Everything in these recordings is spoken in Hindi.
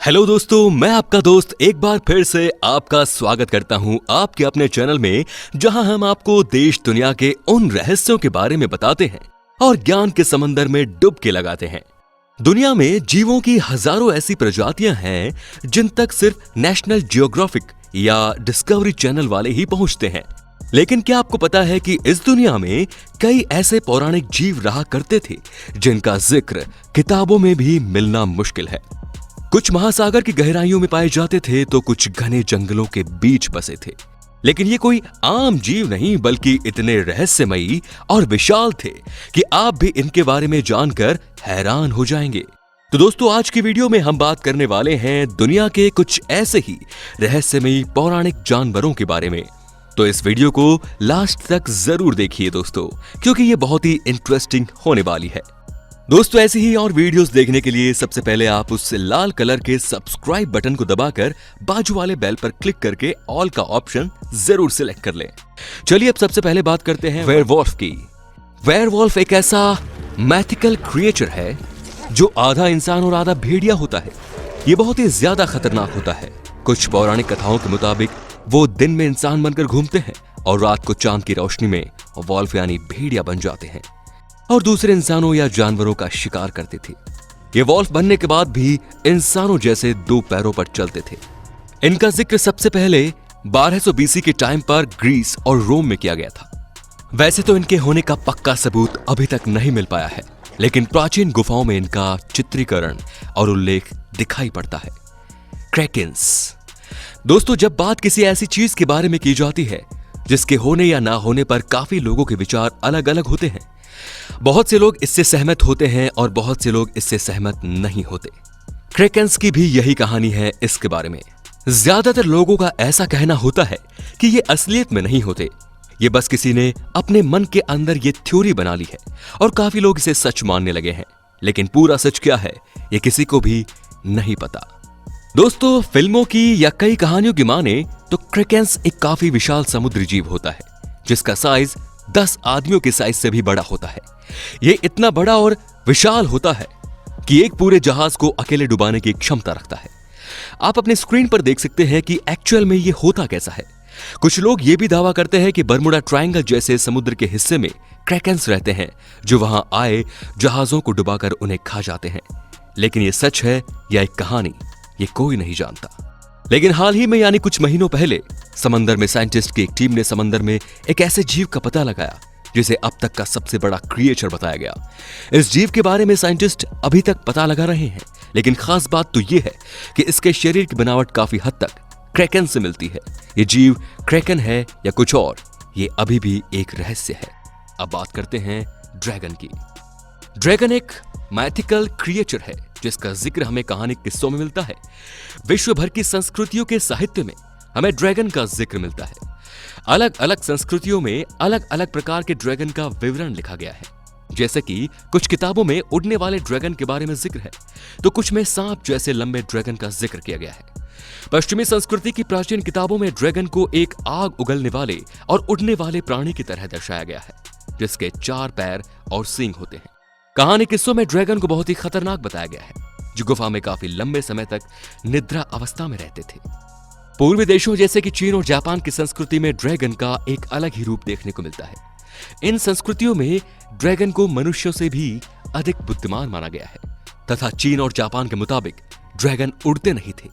हेलो दोस्तों, मैं आपका दोस्त एक बार फिर से आपका स्वागत करता हूं आपके अपने चैनल में, जहां हम आपको देश दुनिया के उन रहस्यों के बारे में बताते हैं और ज्ञान के समंदर में डुबकी लगाते हैं। दुनिया में जीवों की हजारों ऐसी प्रजातियां हैं जिन तक सिर्फ नेशनल जियोग्राफिक या डिस्कवरी चैनल वाले ही पहुंचते हैं। लेकिन क्या आपको पता है कि इस दुनिया में कई ऐसे पौराणिक जीव रहा करते थे जिनका जिक्र किताबों में भी मिलना मुश्किल है। कुछ महासागर की गहराइयों में पाए जाते थे तो कुछ घने जंगलों के बीच बसे थे। लेकिन ये कोई आम जीव नहीं बल्कि इतने रहस्यमयी और विशाल थे कि आप भी इनके बारे में जानकर हैरान हो जाएंगे। तो दोस्तों, आज की वीडियो में हम बात करने वाले हैं दुनिया के कुछ ऐसे ही रहस्यमयी पौराणिक जानवरों के बारे में। तो इस वीडियो को लास्ट तक जरूर देखिए दोस्तों, क्योंकि ये बहुत ही इंटरेस्टिंग होने वाली है। दोस्तों, ऐसी ही और वीडियोस देखने के लिए सबसे पहले आप उस लाल कलर के सब्सक्राइब बटन को दबाकर बाजू वाले बेल पर क्लिक करके ऑल का ऑप्शन जरूर सिलेक्ट कर लें। चलिए अब सबसे पहले बात करते हैं वेयरवॉल्फ की। वेयरवॉल्फ एक ऐसा मैथिकल क्रिएचर है जो आधा इंसान और आधा भेड़िया होता है। ये बहुत ही ज्यादा खतरनाक होता है। कुछ पौराणिक कथाओं के मुताबिक वो दिन में इंसान बनकर घूमते हैं और रात को चांद की रोशनी में वॉल्फ यानी भेड़िया बन जाते हैं और दूसरे इंसानों या जानवरों का शिकार करते थे। ये वॉल्फ बनने के बाद भी इंसानों जैसे दो पैरों पर चलते थे। इनका जिक्र सबसे पहले 1200 बीसी के टाइम पर ग्रीस और रोम में किया गया था। वैसे तो इनके होने का पक्का सबूत अभी तक नहीं मिल पाया है, लेकिन प्राचीन गुफाओं में इनका चित्रीकरण और उल्लेख दिखाई पड़ता है। क्रैकेंस। दोस्तों, जब बात किसी ऐसी चीज के बारे में की जाती है जिसके होने या ना होने पर काफी लोगों के विचार अलग अलग होते हैं। बहुत से लोग इससे सहमत होते हैं और बहुत से लोग इससे सहमत नहीं होते। क्रैकेंस की भी यही कहानी है। इसके बारे में ज्यादातर लोगों का ऐसा कहना होता है कि ये असलियत में नहीं होते, ये बस किसी ने अपने मन के अंदर ये थ्योरी बना ली है और काफी लोग इसे सच मानने लगे हैं। लेकिन पूरा सच क्या है ये किसी को भी नहीं पता। दोस्तों, फिल्मों की या कई कहानियों की माने तो क्रैकेंस एक काफी विशाल समुद्री जीव होता है जिसका साइज 10 आदमियों के साइज से भी बड़ा होता है। ये इतना बड़ा और विशाल होता है कि एक पूरे जहाज को अकेले डुबाने की क्षमता रखता है। आप अपने स्क्रीन पर देख सकते हैं कि एक्चुअल में ये होता कैसा है। कुछ लोग ये भी दावा करते हैं कि बर्मुडा ट्रायंगल जैसे समुद्र के हिस्से में क्रैकेंस रहते हैं जो वहां आए जहाजों को डुबाकर उन्हें खा जाते हैं। लेकिन ये सच है या एक कहानी, ये कोई नहीं जानता। लेकिन हाल ही में यानी कुछ महीनों पहले समंदर में साइंटिस्ट की एक टीम ने समंदर में एक ऐसे जीव का पता लगाया जिसे अब तक का सबसे बड़ा क्रिएचर बताया गया। इस जीव के बारे में साइंटिस्ट अभी तक पता लगा रहे हैं, लेकिन खास बात तो यह है कि इसके शरीर की बनावट काफी हद तक क्रैकेन से मिलती है। ये जीव क्रैकेन है या कुछ और, ये अभी भी एक रहस्य है। अब बात करते हैं ड्रैगन की। ड्रैगन एक मैथिकल क्रिएचर है जिसका जिक्र हमें कहानी किस्सों में मिलता है। विश्व भर की संस्कृतियों के साहित्य में हमें ड्रैगन का जिक्र मिलता है। अलग अलग संस्कृतियों में अलग अलग प्रकार के ड्रैगन का विवरण लिखा गया है। जैसे कि कुछ किताबों में उड़ने वाले ड्रैगन के बारे में जिक्र है तो कुछ में सांप जैसे लंबे ड्रैगन का जिक्र किया गया है। पश्चिमी संस्कृति की प्राचीन किताबों में ड्रैगन को एक आग उगलने वाले और उड़ने वाले प्राणी की तरह दर्शाया गया है जिसके 4 पैर और सींग होते हैं। कहानी किस्सों में ड्रैगन को बहुत ही खतरनाक बताया गया है जो गुफा में काफी लंबे समय तक निद्रा अवस्था में रहते थे। पूर्वी देशों जैसे कि चीन और जापान की संस्कृति में ड्रैगन का एक अलग ही रूप देखने को मिलता है। इन संस्कृतियों में ड्रैगन को मनुष्यों से भी अधिक बुद्धिमान माना गया है तथा चीन और जापान के मुताबिक ड्रैगन उड़ते नहीं थे।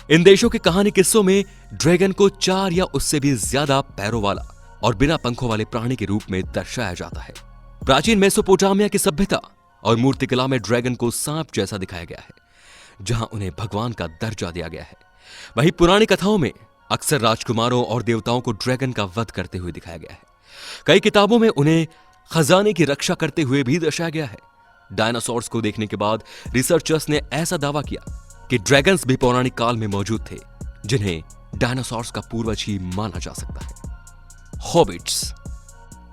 इन देशों के कहानी किस्सों में ड्रैगन को 4 या उससे भी ज्यादा पैरों वाला और बिना पंखों वाले प्राणी के रूप में दर्शाया जाता है। प्राचीन मेसोपोटामिया की सभ्यता और मूर्तिकला में ड्रैगन को सांप जैसा दिखाया गया है जहां उन्हें भगवान का दर्जा दिया गया है। वहीं पुरानी कथाओं में अक्सर राजकुमारों और देवताओं को ड्रैगन का वध करते हुए दिखाया गया है। कई किताबों में उन्हें खजाने की रक्षा करते हुए भी दर्शाया गया है। डायनासोर्स को देखने के बाद रिसर्चर्स ने ऐसा दावा किया कि ड्रैगन्स भी पौराणिक काल में मौजूद थे जिन्हें डायनासोर्स का पूर्वज ही माना जा सकता है। हॉबिट्स।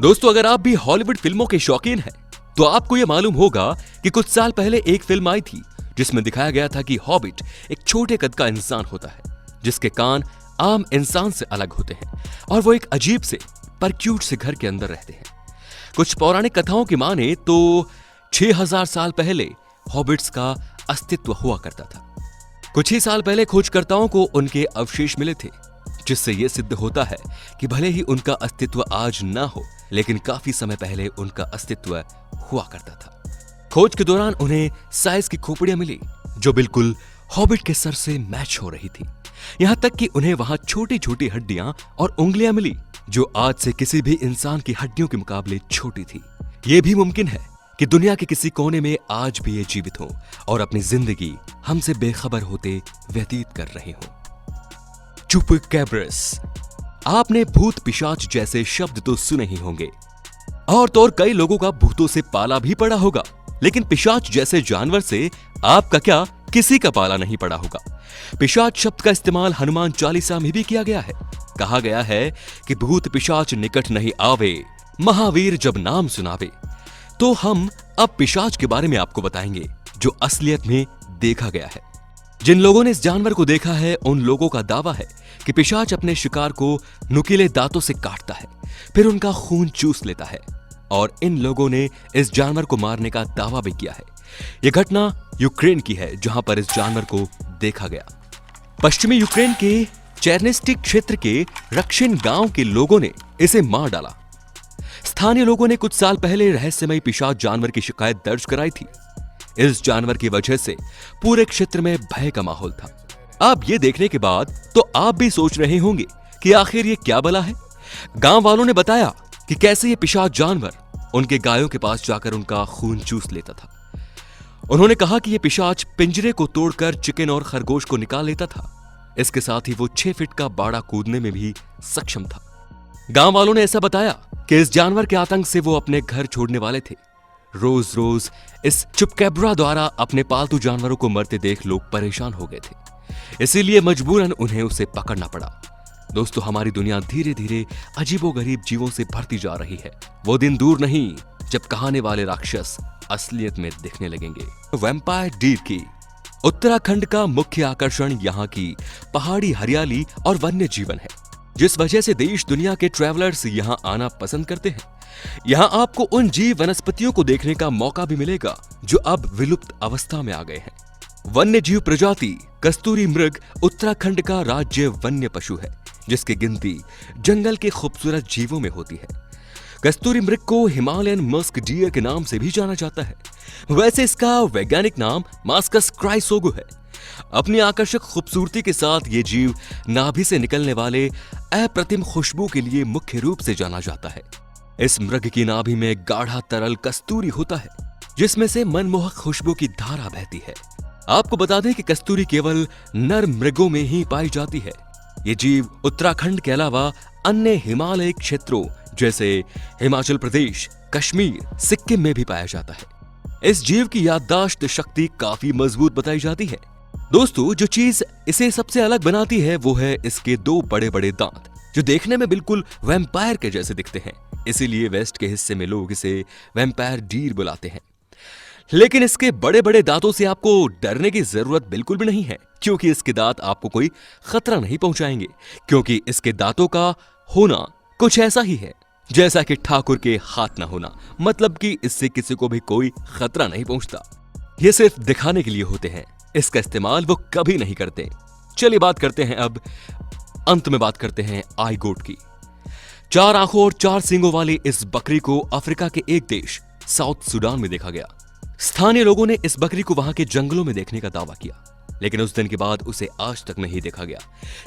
दोस्तों, अगर आप भी हॉलीवुड फिल्मों के शौकीन हैं तो आपको यह मालूम होगा कि कुछ साल पहले एक फिल्म आई थी जिसमें दिखाया गया था कि हॉबिट एक छोटे कद का इंसान होता है जिसके कान आम इंसान से अलग होते हैं और वो एक अजीब से पर क्यूट से घर के अंदर रहते हैं। कुछ पौराणिक कथाओं की माने तो 6000 साल पहले हॉबिट्स का अस्तित्व हुआ करता था। कुछ ही साल पहले खोजकर्ताओं को उनके अवशेष मिले थे, जिससे यह सिद्ध होता है कि भले ही उनका अस्तित्व आज ना हो, लेकिन काफी समय पहले उनका अस्तित्व हुआ करता था। खोज के दौरान उन्हें साइज की खोपड़ियां मिली जो बिल्कुल हॉबिट के सर से मैच हो रही थी। यहां तक कि उन्हें वहां छोटी छोटी हड्डियां और उंगलियां मिली जो आज से किसी भी इंसान की हड्डियों के मुकाबले छोटी थी। यह भी मुमकिन है कि दुनिया के किसी कोने में आज भी ये जीवित हो और अपनी जिंदगी हमसे बेखबर होते व्यतीत कर रहे हो। चुपकैब्रस। आपने भूत पिशाच जैसे शब्द तो सुने ही होंगे और तो और कई लोगों का भूतों से पाला भी पड़ा होगा, लेकिन पिशाच जैसे जानवर से आपका क्या किसी का पाला नहीं पड़ा होगा। पिशाच शब्द का इस्तेमाल हनुमान चालीसा में भी किया गया है। कहा गया है कि भूत पिशाच निकट नहीं आवे, महावीर जब नाम सुनावे। तो हम अब पिशाच के बारे में आपको बताएंगे जो असलियत में देखा गया है। जिन लोगों ने इस जानवर को देखा है उन लोगों का दावा है कि पिशाच अपने शिकार को नुकीले दांतों से काटता है, फिर उनका खून चूस लेता है, और इन लोगों ने इस जानवर को मारने का दावा भी किया है। यह घटना यूक्रेन की है जहां पर इस जानवर को देखा गया। पश्चिमी यूक्रेन के चेर्नेस्टिक क्षेत्र के रक्षिन गांव के लोगों ने इसे मार डाला। स्थानीय लोगों ने कुछ साल पहले रहस्यमयी पिशाच जानवर की शिकायत दर्ज कराई थी। इस जानवर की वजह से पूरे क्षेत्र में भय का माहौल था। अब ये देखने के बाद तो आप भी सोच रहे होंगे कि आखिर ये क्या बला है। गांव वालों ने बताया कि कैसे ये पिशाच जानवर उनके गायों के पास जाकर उनका खून चूस लेता था। उन्होंने कहा कि यह पिशाच पिंजरे को तोड़कर चिकन और खरगोश को निकाल लेता था। इसके साथ ही वो 6 फीट का बाड़ा कूदने में भी सक्षम था। गांव वालों ने ऐसा बताया कि इस जानवर के आतंक से वो अपने घर छोड़ने वाले थे। रोज रोज इस चुपकैब्रा द्वारा अपने पालतू जानवरों को मरते देख लोग परेशान हो गए थे, इसीलिए मजबूरन उन्हें उसे पकड़ना पड़ा। दोस्तों, हमारी दुनिया धीरे धीरे अजीबोगरीब जीवों से भरती जा रही है। वो दिन दूर नहीं जब कहाने वाले राक्षस असलियत में दिखने लगेंगे। वैम्पायर डीर की उत्तराखंड का मुख्य आकर्षण यहाँ की पहाड़ी हरियाली और वन्य जीवन है, जिस वजह से देश दुनिया के ट्रैवलर्स यहाँ आना पसंद करते हैं। यहाँ आपको उन जीव वनस्पतियों को देखने का मौका भी मिलेगा जो अब विलुप्त अवस्था में आ गए हैं। वन्य जीव प्रजाति कस्तूरी मृग उत्तराखंड का राज्य वन्य पशु है, जिसकी गिनती जंगल के खूबसूरत जीवों में होती है। कस्तूरी मृग को हिमालयन मस्क डियर के नाम से भी जाना जाता है। वैसे इसका वैज्ञानिक नाम मास्कस क्राइसोगो है। अपनी आकर्षक खूबसूरती के साथ ये जीव नाभि से निकलने वाले अप्रतिम खुशबू के लिए मुख्य रूप से जाना जाता है। इस मृग की नाभि में गाढ़ा तरल कस्तूरी होता है, जिसमें से मनमोहक खुशबू की धारा बहती है। आपको बता दें कि कस्तूरी केवल नर मृगों में ही पाई जाती है। ये जीव उत्तराखंड के अलावा अन्य हिमालयी क्षेत्रों जैसे हिमाचल प्रदेश, कश्मीर, सिक्किम में भी पाया जाता है। इस जीव की याददाश्त शक्ति काफी मजबूत बताई जाती है। दोस्तों, जो चीज इसे सबसे अलग बनाती है वो है इसके 2 बड़े बड़े दांत, जो देखने में बिल्कुल वैम्पायर के जैसे दिखते हैं। इसीलिए वेस्ट के हिस्से में लोग इसे वैम्पायर डीर बुलाते हैं। लेकिन इसके बड़े बड़े दांतों से आपको डरने की जरूरत बिल्कुल भी नहीं है, क्योंकि इसके दांत आपको कोई खतरा नहीं पहुंचाएंगे। क्योंकि इसके दांतों का होना कुछ ऐसा ही है जैसा कि ठाकुर के हाथ ना होना, मतलब कि इससे किसी को भी कोई खतरा नहीं पहुंचता। ये सिर्फ दिखाने के लिए होते हैं, इसका इस्तेमाल वो कभी नहीं करते। चलिए बात करते हैं अब अंत में बात करते हैं आई गोट की। 4 आंखों और 4 सींगों वाली इस बकरी को अफ्रीका के एक देश साउथ सूडान में देखा गया। स्थानीय लोगों ने इस बकरी को वहां के जंगलों में देखने का दावा किया, लेकिन उस दिन के बाद उसे आज तक नहीं देखा गया।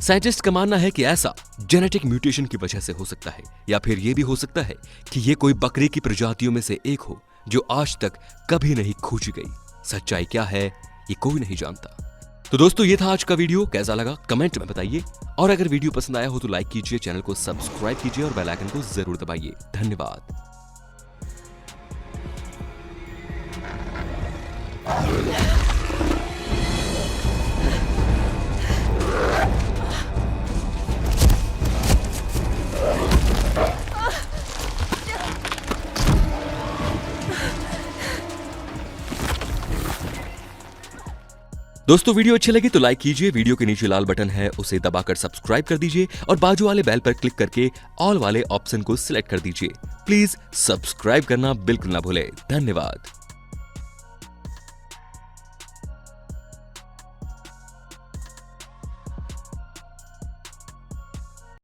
साइंटिस्ट का मानना है कि ऐसा जेनेटिक म्यूटेशन की वजह से हो सकता है, या फिर यह भी हो सकता है कि यह कोई बकरी की प्रजातियों में से एक हो जो आज तक कभी नहीं खोजी गई। सच्चाई क्या है ये कोई नहीं जानता। तो दोस्तों, ये था आज का वीडियो। कैसा लगा कमेंट में बताइए, और अगर वीडियो पसंद आया हो तो लाइक कीजिए, चैनल को सब्सक्राइब कीजिए और बेल आइकन को जरूर दबाइए। धन्यवाद। दोस्तों, वीडियो अच्छी लगी तो लाइक कीजिए, वीडियो के नीचे लाल बटन है उसे दबाकर सब्सक्राइब कर दीजिए और बाजू वाले बेल पर क्लिक करके ऑल वाले ऑप्शन को सिलेक्ट कर दीजिए। प्लीज सब्सक्राइब करना बिल्कुल ना भूले। धन्यवाद।